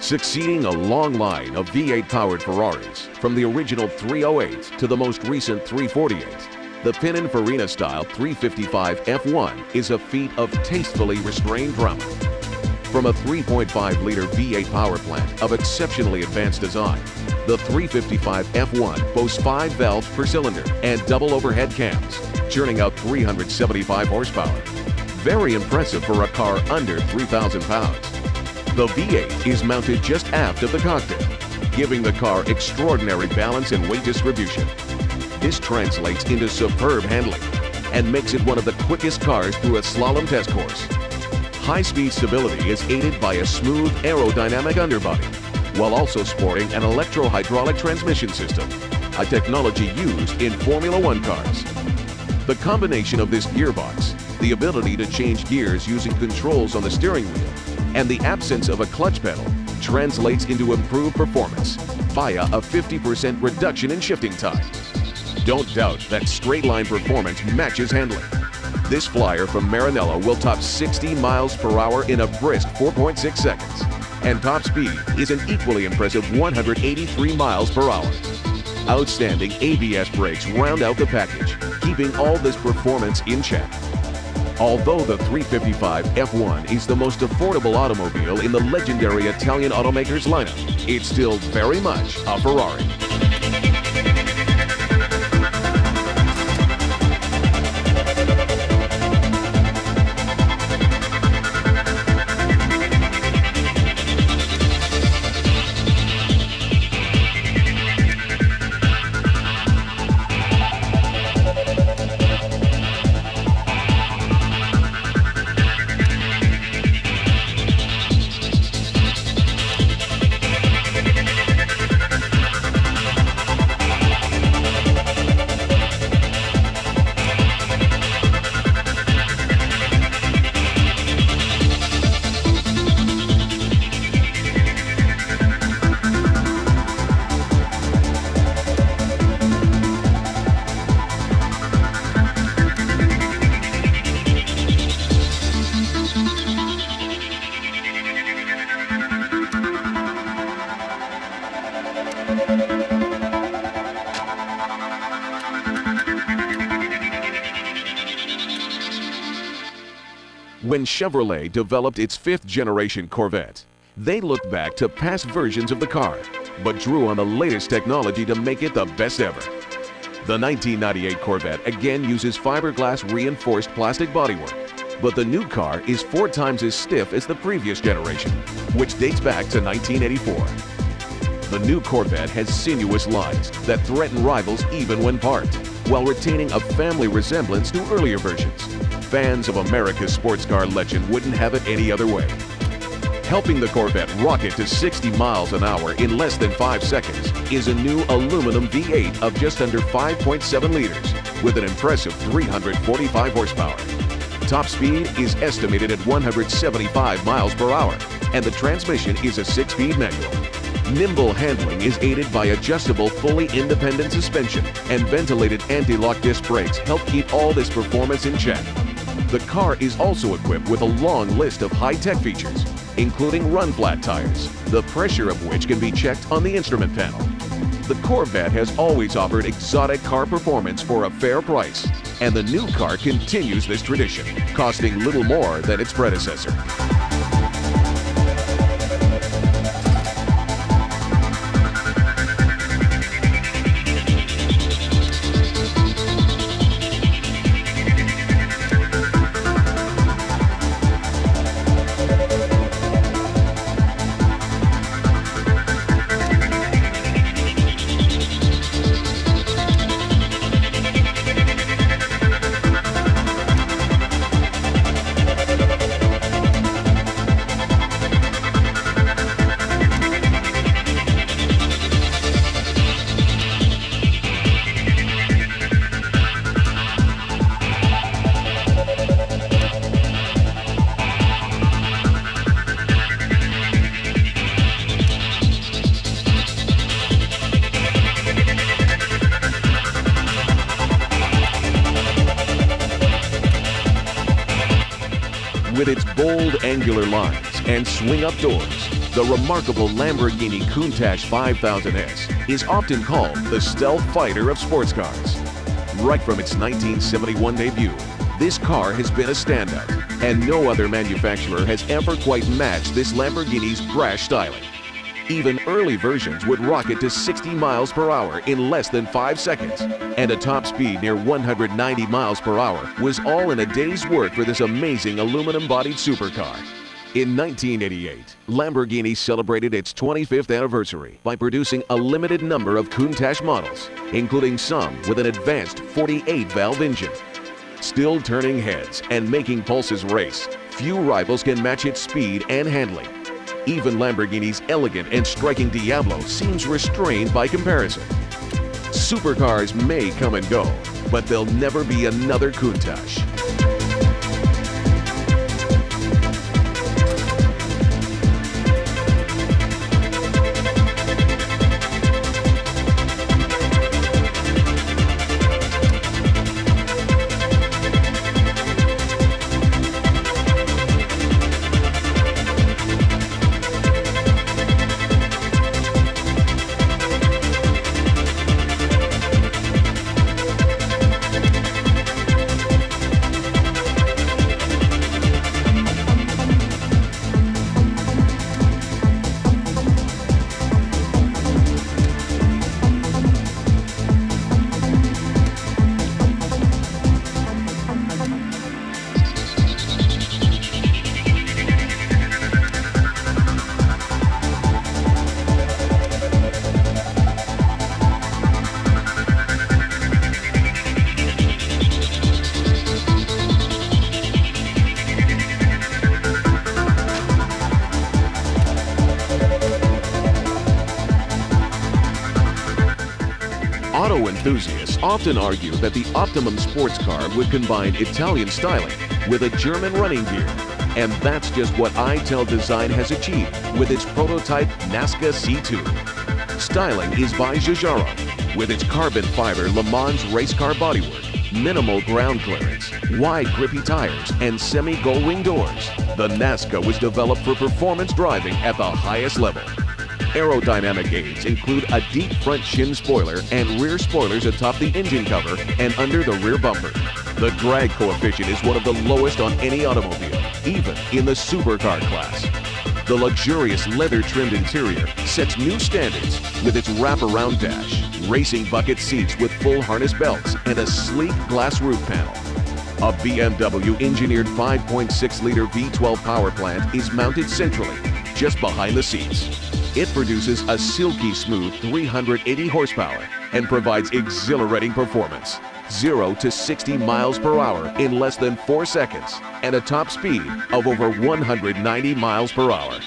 Succeeding a long line of V8-powered Ferraris, from the original 308 to the most recent 348, the Pininfarina-style 355 F1 is a feat of tastefully restrained drama. From a 3.5-liter V8 power plant of exceptionally advanced design, the 355 F1 boasts 5 valves per cylinder and double overhead cams, churning out 375 horsepower. Very impressive for a car under 3,000 pounds. The V8 is mounted just aft of the cockpit, giving the car extraordinary balance and weight distribution. This translates into superb handling and makes it one of the quickest cars through a slalom test course. High-speed stability is aided by a smooth aerodynamic underbody, while also sporting an electro-hydraulic transmission system, a technology used in Formula One cars. The combination of this gearbox, the ability to change gears using controls on the steering wheel, and the absence of a clutch pedal translates into improved performance via a 50% reduction in shifting time. Don't doubt that straight-line performance matches handling. This flyer from Maranello will top 60 miles per hour in a brisk 4.6 seconds, and top speed is an equally impressive 183 miles per hour. Outstanding ABS brakes round out the package, keeping all this performance in check. Although the 355 F1 is the most affordable automobile in the legendary Italian automaker's lineup, it's still very much a Ferrari. When Chevrolet developed its 5th-generation Corvette, they looked back to past versions of the car, but drew on the latest technology to make it the best ever. The 1998 Corvette again uses fiberglass reinforced plastic bodywork, but the new car is 4 times as stiff as the previous generation, which dates back to 1984. The new Corvette has sinuous lines that threaten rivals even when parked, while retaining a family resemblance to earlier versions. Fans of America's sports car legend wouldn't have it any other way. Helping the Corvette rocket to 60 miles an hour in less than 5 seconds is a new aluminum V8 of just under 5.7 liters with an impressive 345 horsepower. Top speed is estimated at 175 miles per hour, and the transmission is a 6-speed manual. Nimble handling is aided by adjustable, fully independent suspension, and ventilated anti-lock disc brakes help keep all this performance in check. The car is also equipped with a long list of high-tech features, including run-flat tires, the pressure of which can be checked on the instrument panel. The Corvette has always offered exotic car performance for a fair price, and the new car continues this tradition, costing little more than its predecessor. With its bold angular lines and swing-up doors, The remarkable Lamborghini Countach 5000S is often called the stealth fighter of sports cars. Right from its 1971 debut, this car has been a standout, and no other manufacturer has ever quite matched this Lamborghini's brash styling. Even early versions would rocket to 60 miles per hour in less than 5 seconds, and a top speed near 190 miles per hour was all in a day's work for this amazing aluminum-bodied supercar. In 1988, Lamborghini celebrated its 25th anniversary by producing a limited number of Countach models, including some with an advanced 48-valve engine. Still turning heads and making pulses race, few rivals can match its speed and handling. Even Lamborghini's elegant and striking Diablo seems restrained by comparison. Supercars may come and go, but there'll never be another Countach. Auto enthusiasts often argue that the optimum sports car would combine Italian styling with a German running gear. And that's just what Italdesign has achieved with its prototype Nazca C2. Styling is by Jaguar, with its carbon fiber Le Mans race car bodywork, minimal ground clearance, wide grippy tires, and semi-gull-wing doors. The Nazca was developed for performance driving at the highest level. Aerodynamic aids include a deep front chin spoiler and rear spoilers atop the engine cover and under the rear bumper. The drag coefficient is one of the lowest on any automobile, even in the supercar class. The luxurious leather-trimmed interior sets new standards with its wraparound dash, racing bucket seats with full harness belts, and a sleek glass roof panel. A BMW-engineered 5.6-liter V12 power plant is mounted centrally, just behind the seats. It produces a silky smooth 380 horsepower and provides exhilarating performance. 0 to 60 miles per hour in less than 4 seconds and a top speed of over 190 miles per hour.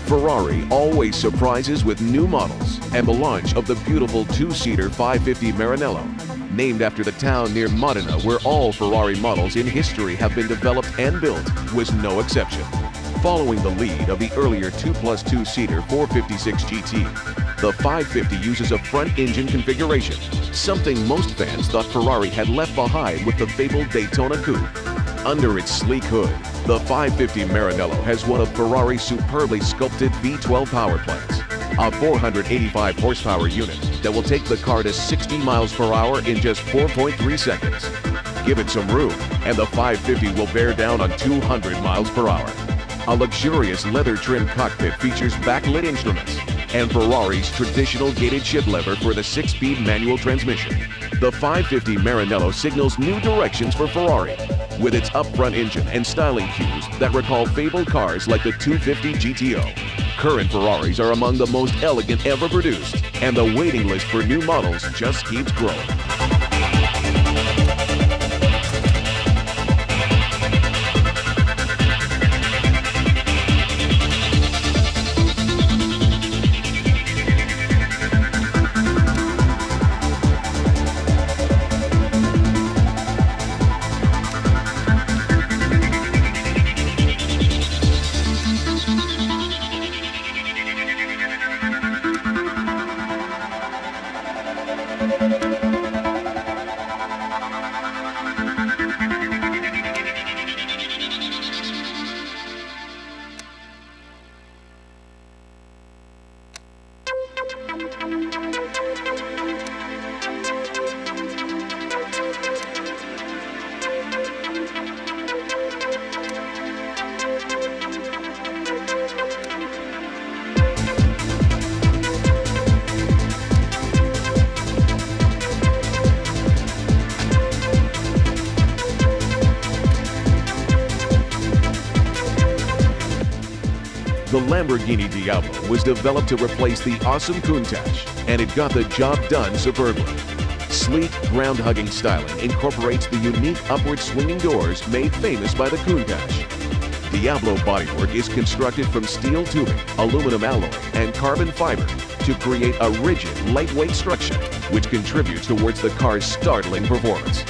Ferrari always surprises with new models, and the launch of the beautiful two-seater 550 Maranello, named after the town near Modena where all Ferrari models in history have been developed and built, was no exception. Following the lead of the earlier 2+2-seater 456 GT, the 550 uses a front-engine configuration, something most fans thought Ferrari had left behind with the fabled Daytona Coupe. Under its sleek hood, the 550 Maranello has one of Ferrari's superbly sculpted V12 power plants, a 485 horsepower unit that will take the car to 60 miles per hour in just 4.3 seconds. give it some room, and the 550 will bear down on 200 miles per hour. A luxurious leather-trimmed cockpit features backlit instruments and Ferrari's traditional gated shift lever for the 6-speed manual transmission. The 550 Maranello signals new directions for Ferrari, with its upfront engine and styling cues that recall fabled cars like the 250 GTO. Current Ferraris are among the most elegant ever produced, and the waiting list for new models just keeps growing. The Lamborghini Diablo was developed to replace the awesome Countach, and it got the job done superbly. Sleek, ground-hugging styling incorporates the unique upward swinging doors made famous by the Countach. Diablo bodywork is constructed from steel tubing, aluminum alloy, and carbon fiber to create a rigid, lightweight structure, which contributes towards the car's startling performance.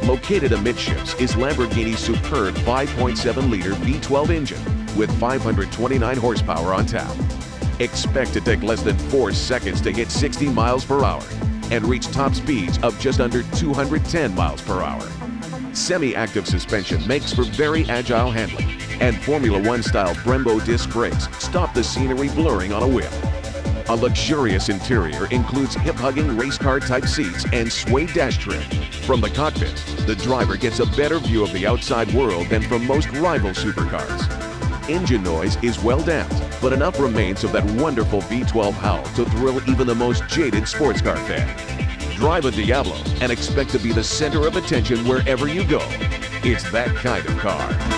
Located amidships is Lamborghini's superb 5.7-liter V12 engine with 529 horsepower on tap. Expect to take less than 4 seconds to hit 60 miles per hour and reach top speeds of just under 210 miles per hour. Semi-active suspension makes for very agile handling, and Formula One-style Brembo disc brakes stop the scenery blurring on a whip. A luxurious interior includes hip-hugging race car-type seats and suede dash trim. From the cockpit, the driver gets a better view of the outside world than from most rival supercars. Engine noise is well damped, but enough remains of that wonderful V12 howl to thrill even the most jaded sports car fan. Drive a Diablo and expect to be the center of attention wherever you go. It's that kind of car.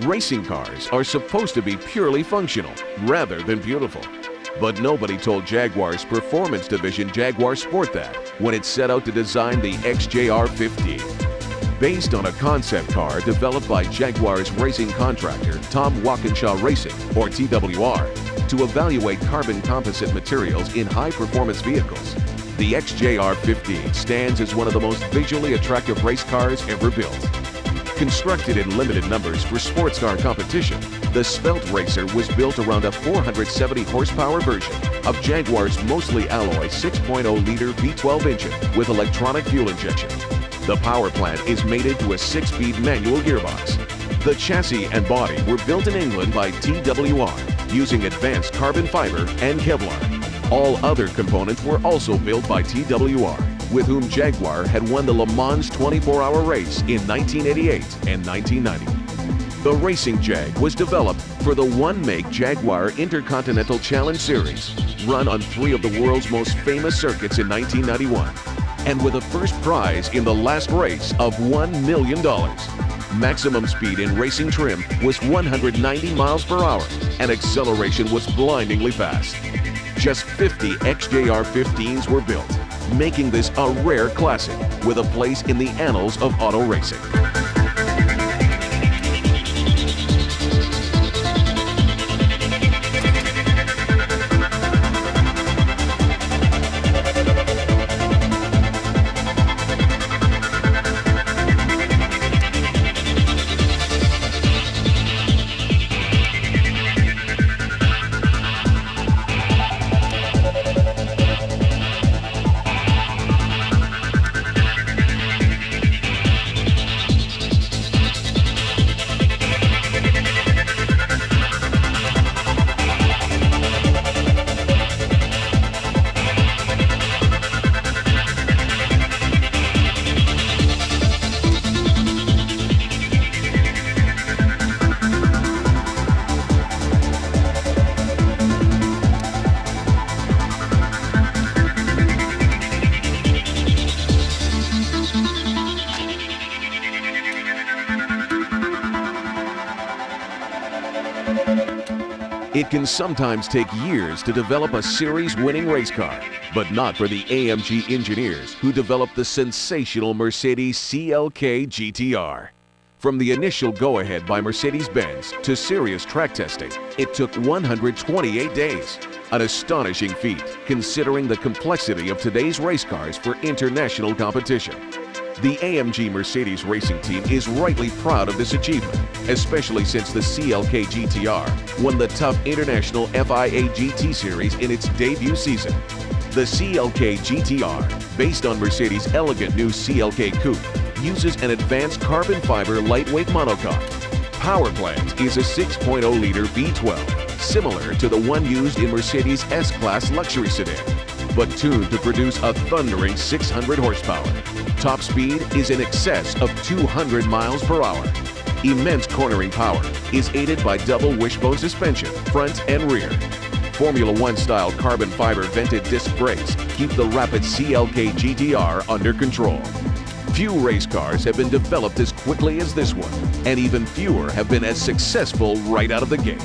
Racing cars are supposed to be purely functional rather than beautiful. But nobody told Jaguar's performance division Jaguar Sport that when it set out to design the XJR-15. Based on a concept car developed by Jaguar's racing contractor Tom Walkinshaw Racing, or TWR, to evaluate carbon composite materials in high-performance vehicles, the XJR-15 stands as one of the most visually attractive race cars ever built. Constructed in limited numbers for sports car competition, the Svelte Racer was built around a 470 horsepower version of Jaguar's mostly alloy 6.0-liter V12 engine with electronic fuel injection. The power plant is mated to a 6-speed manual gearbox. The chassis and body were built in England by TWR using advanced carbon fiber and Kevlar. All other components were also built by TWR, with whom Jaguar had won the Le Mans 24-hour race in 1988 and 1990. The Racing Jag was developed for the one-make Jaguar Intercontinental Challenge Series, run on 3 of the world's most famous circuits in 1991, and with a first prize in the last race of $1 million. Maximum speed in racing trim was 190 miles per hour, and acceleration was blindingly fast. Just 50 XJR-15s were built, making this a rare classic with a place in the annals of auto racing. It can sometimes take years to develop a series-winning race car, but not for the AMG engineers who developed the sensational Mercedes CLK-GTR. From the initial go-ahead by Mercedes-Benz to serious track testing, it took 128 days. An astonishing feat considering the complexity of today's race cars for international competition. The AMG Mercedes racing team is rightly proud of this achievement, especially since the CLK-GTR won the tough International FIA GT Series in its debut season. The CLK-GTR, based on Mercedes' elegant new CLK Coupe, uses an advanced carbon fiber lightweight monocoque. Power plant is a 6.0-liter V12, similar to the one used in Mercedes' S-Class luxury sedan, but tuned to produce a thundering 600 horsepower. Top speed is in excess of 200 miles per hour. Immense cornering power is aided by double wishbone suspension, front and rear. Formula One-style carbon fiber vented disc brakes keep the rapid CLK-GTR under control. Few race cars have been developed as quickly as this one, and even fewer have been as successful right out of the gate.